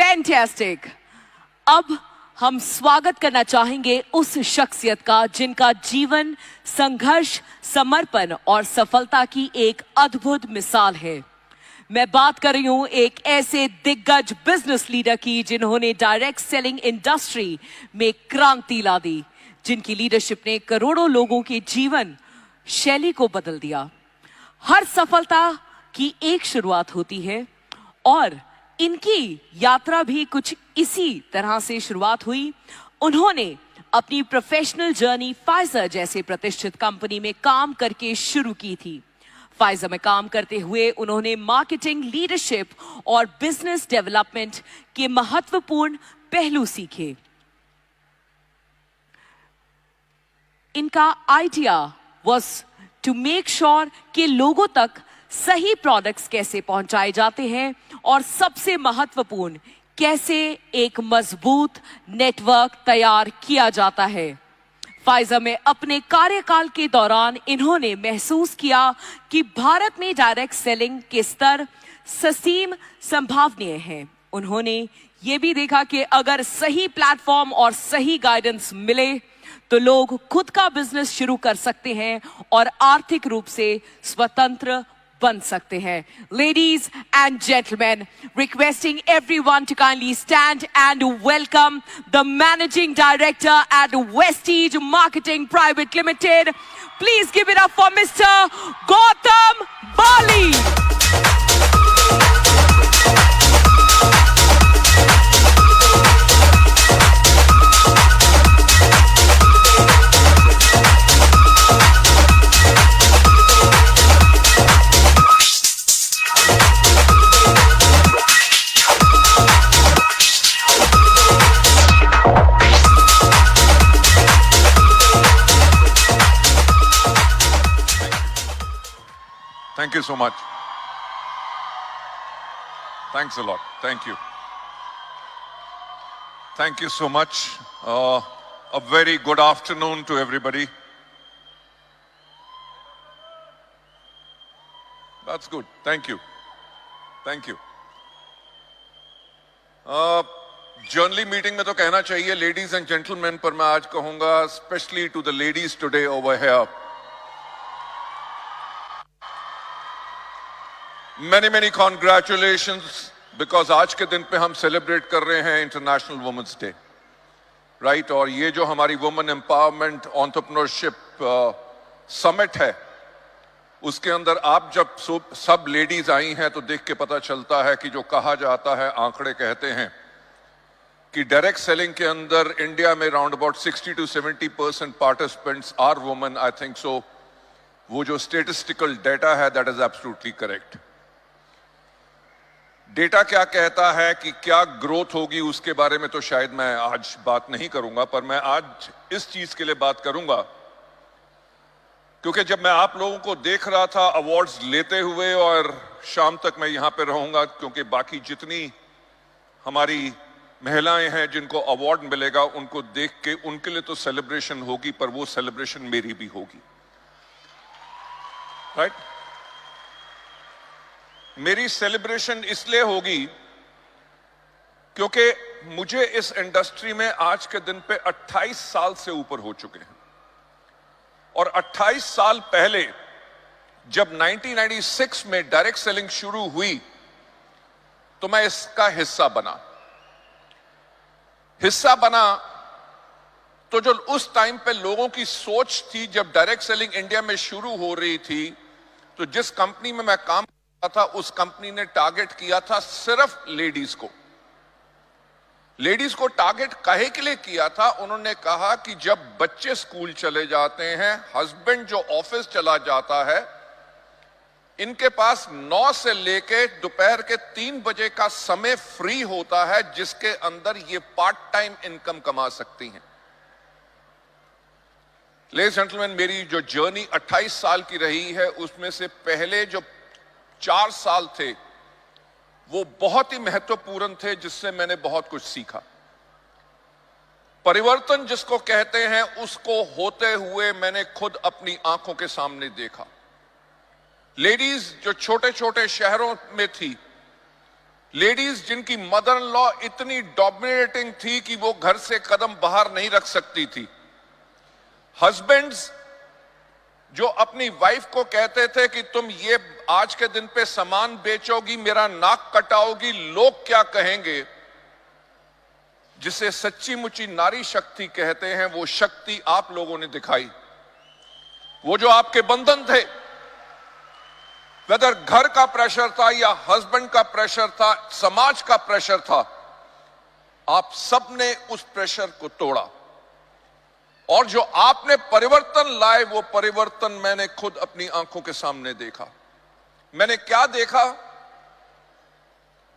Fantastic. अब हम स्वागत करना चाहेंगे उस शख्सियत का जिनका जीवन संघर्ष, समर्पण और सफलता की एक अद्भुत मिसाल है। मैं बात कर रही हूं एक ऐसे दिग्गज बिजनेस लीडर की जिन्होंने डायरेक्ट सेलिंग इंडस्ट्री में क्रांति ला दी, जिनकी लीडरशिप ने करोड़ों लोगों के जीवन शैली को बदल दिया। हर सफलता की एक शुरुआत होती है और इनकी यात्रा भी कुछ इसी तरह से शुरुआत हुई। उन्होंने अपनी प्रोफेशनल जर्नी फाइजर जैसे प्रतिष्ठित कंपनी में काम करके शुरू की थी। फाइजर में काम करते हुए उन्होंने मार्केटिंग, लीडरशिप और बिजनेस डेवलपमेंट के महत्वपूर्ण पहलू सीखे। इनका idea was to make sure कि लोगों तक सही प्रोडक्ट्स कैसे पहुंचाए जाते हैं और सबसे महत्वपूर्ण कैसे एक मजबूत नेटवर्क तैयार किया जाता है। फाइजर में अपने कार्यकाल के दौरान इन्होंने महसूस किया कि भारत में डायरेक्ट सेलिंग के स्तर ससीम संभावनीय हैं। उन्होंने ये भी देखा कि अगर सही प्लेटफॉर्म और सही गाइडेंस मिले तो लोग खुद का बिजनेस शुरू कर सकते हैं और आर्थिक रूप से स्वतंत्र बन सकते हैं। Ladies and gentlemen, requesting everyone to kindly stand and welcome the Managing Director at Vestige Marketing Private Limited. Please give it up for Mr. Gautam Bali. Thank you so much. Thanks a lot. Thank you. Thank you so much. A very good afternoon to everybody. That's good. Thank you. Thank you. Generally meeting में तो कहना चाहिए ladies and gentleman, पर मैं आज कहूंगा specially to the ladies today over here, many congratulations, because आज के दिन पे हम सेलिब्रेट कर रहे हैं इंटरनेशनल वुमेन्स डे, राइट। और ये जो हमारी वुमेन एम्पावरमेंट एंटरप्रेन्योरशिप समिट है, उसके अंदर आप जब सब लेडीज आई हैं तो देख के पता चलता है कि जो कहा जाता है, आंकड़े कहते हैं कि डायरेक्ट सेलिंग के अंदर इंडिया में round about 60 to 70% participants are women. I think so वो जो स्टेटिस्टिकल डेटा है that is absolutely correct. Data क्या कहता है कि क्या ग्रोथ होगी, उसके बारे में तो शायद मैं आज बात नहीं करूंगा, पर मैं आज इस चीज के लिए बात करूंगा क्योंकि जब मैं आप लोगों को देख रहा था अवार्ड्स लेते हुए, और शाम तक मैं यहां पे रहूंगा क्योंकि बाकी जितनी हमारी महिलाएं हैं जिनको अवार्ड मिलेगा उनको देख के उनके लिए तो सेलिब्रेशन होगी, पर वो सेलिब्रेशन मेरी भी होगी, राइट। मेरी सेलिब्रेशन इसलिए होगी क्योंकि मुझे इस इंडस्ट्री में आज के दिन पे 28 साल से ऊपर हो चुके हैं, और 28 साल पहले जब 1996 में डायरेक्ट सेलिंग शुरू हुई तो मैं इसका हिस्सा बना। तो जो उस टाइम पे लोगों की सोच थी, जब डायरेक्ट सेलिंग इंडिया में शुरू हो रही थी, तो जिस कंपनी में मैं काम था उस कंपनी ने टारगेट किया था सिर्फ लेडीज को। लेडीज को टारगेट काहे के लिए किया था? उन्होंने कहा कि जब बच्चे स्कूल चले जाते हैं, हस्बैंड जो ऑफिस चला जाता है, इनके पास 9 से लेके दोपहर के 3 बजे का समय फ्री होता है जिसके अंदर ये पार्ट टाइम इनकम कमा सकती हैं। लेडीज एंड जेंटलमैन, मेरी जो जर्नी 28 साल की रही है उसमें से पहले जो 4 साल थे वो बहुत ही महत्वपूर्ण थे, जिससे मैंने बहुत कुछ सीखा। परिवर्तन जिसको कहते हैं उसको होते हुए मैंने खुद अपनी आंखों के सामने देखा। लेडीज जो छोटे छोटे शहरों में थी लेडीज जिनकी मदर इन लॉ इतनी डोमिनेटिंग थी कि वो घर से कदम बाहर नहीं रख सकती थी, हस्बैंड्स जो अपनी वाइफ को कहते थे कि तुम ये आज के दिन पे सामान बेचोगी, मेरा नाक कटाओगी, लोग क्या कहेंगे, जिसे सच्ची मुच्ची नारी शक्ति कहते हैं, वो शक्ति आप लोगों ने दिखाई। वो जो आपके बंधन थे, वेदर घर का प्रेशर था या हस्बैंड का प्रेशर था, समाज का प्रेशर था, आप सबने उस प्रेशर को तोड़ा और जो आपने परिवर्तन लाए वो परिवर्तन मैंने खुद अपनी आंखों के सामने देखा। मैंने क्या देखा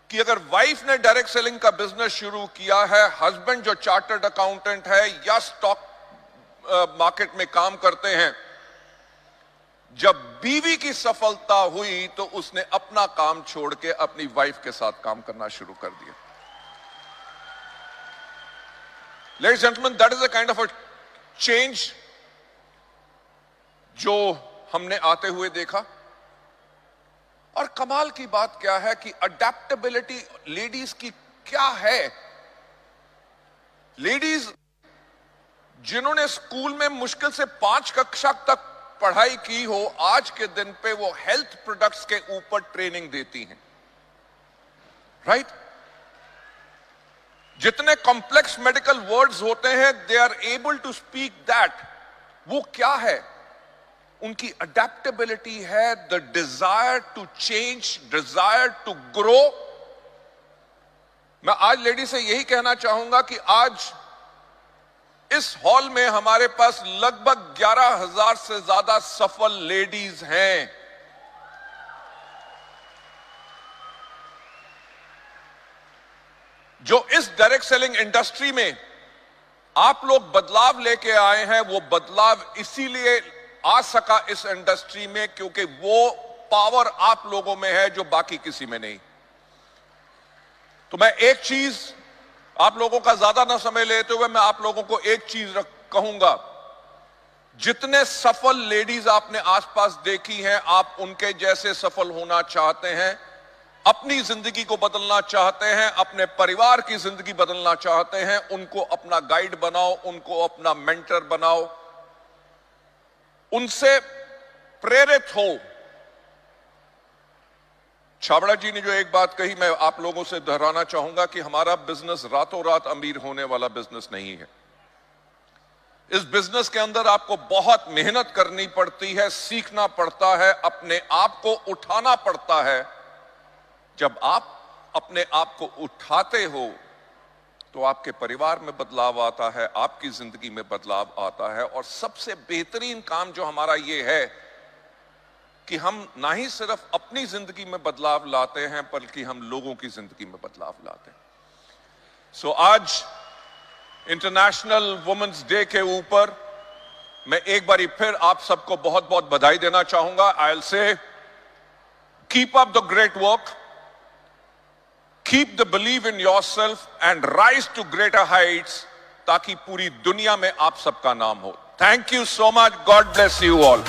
कि अगर वाइफ ने डायरेक्ट सेलिंग का बिजनेस शुरू किया है, हस्बैंड जो चार्टर्ड अकाउंटेंट है या स्टॉक मार्केट में काम करते हैं, जब बीवी की सफलता हुई तो उसने अपना काम छोड़ के अपनी वाइफ के साथ काम करना शुरू कर दिया। Ladies and gentlemen, that is a kind of a change जो हमने आते हुए देखा। और कमाल की बात क्या है कि अडेप्टेबिलिटी लेडीज की क्या है। लेडीज जिन्होंने स्कूल में मुश्किल से 5 कक्षा तक पढ़ाई की हो, आज के दिन पे वो हेल्थ प्रोडक्ट्स के ऊपर ट्रेनिंग देती हैं, राइट? जितने कॉम्प्लेक्स मेडिकल वर्ड्स होते हैं, they are able to speak that. वो क्या है? उनकी अडेप्टेबिलिटी है, the desire to change, desire to grow. मैं आज लेडी से यही कहना चाहूंगा कि आज इस हॉल में हमारे पास लगभग 11,000 से ज्यादा सफल लेडीज हैं। जो इस डायरेक्ट सेलिंग इंडस्ट्री में आप लोग बदलाव लेके आए हैं, वो बदलाव इसीलिए आ सका इस इंडस्ट्री में क्योंकि वो पावर आप लोगों में है जो बाकी किसी में नहीं। तो मैं एक चीज आप लोगों का ज्यादा ना समय लेते हुए मैं आप लोगों को एक चीज कहूंगा, जितने सफल लेडीज आपने आसपास देखी हैं, आप उनके जैसे सफल होना चाहते हैं, अपनी जिंदगी को बदलना चाहते हैं, अपने परिवार की जिंदगी बदलना चाहते हैं, उनको अपना गाइड बनाओ, उनको अपना मेंटर बनाओ, उनसे प्रेरित हो। छाबड़ा जी ने जो एक बात कही, मैं आप लोगों से दोहराना चाहूंगा कि हमारा बिजनेस रातों रात अमीर होने वाला बिजनेस नहीं है। इस बिजनेस के अंदर आपको बहुत मेहनत करनी पड़ती है, सीखना पड़ता है, अपने आप को उठाना पड़ता है। जब आप अपने आप को उठाते हो तो आपके परिवार में बदलाव आता है, आपकी जिंदगी में बदलाव आता है। और सबसे बेहतरीन काम जो हमारा ये है कि हम ना ही सिर्फ अपनी जिंदगी में बदलाव लाते हैं बल्कि हम लोगों की जिंदगी में बदलाव लाते हैं। सो आज इंटरनेशनल वुमेन्स डे के ऊपर मैं एक बारी फिर आप सबको बहुत बहुत बधाई देना चाहूंगा। I will say keep up the great work, keep the believe in yourself and rise to greater heights, ताकि पूरी दुनिया में आप सबका नाम हो। Thank you so much. God bless you all.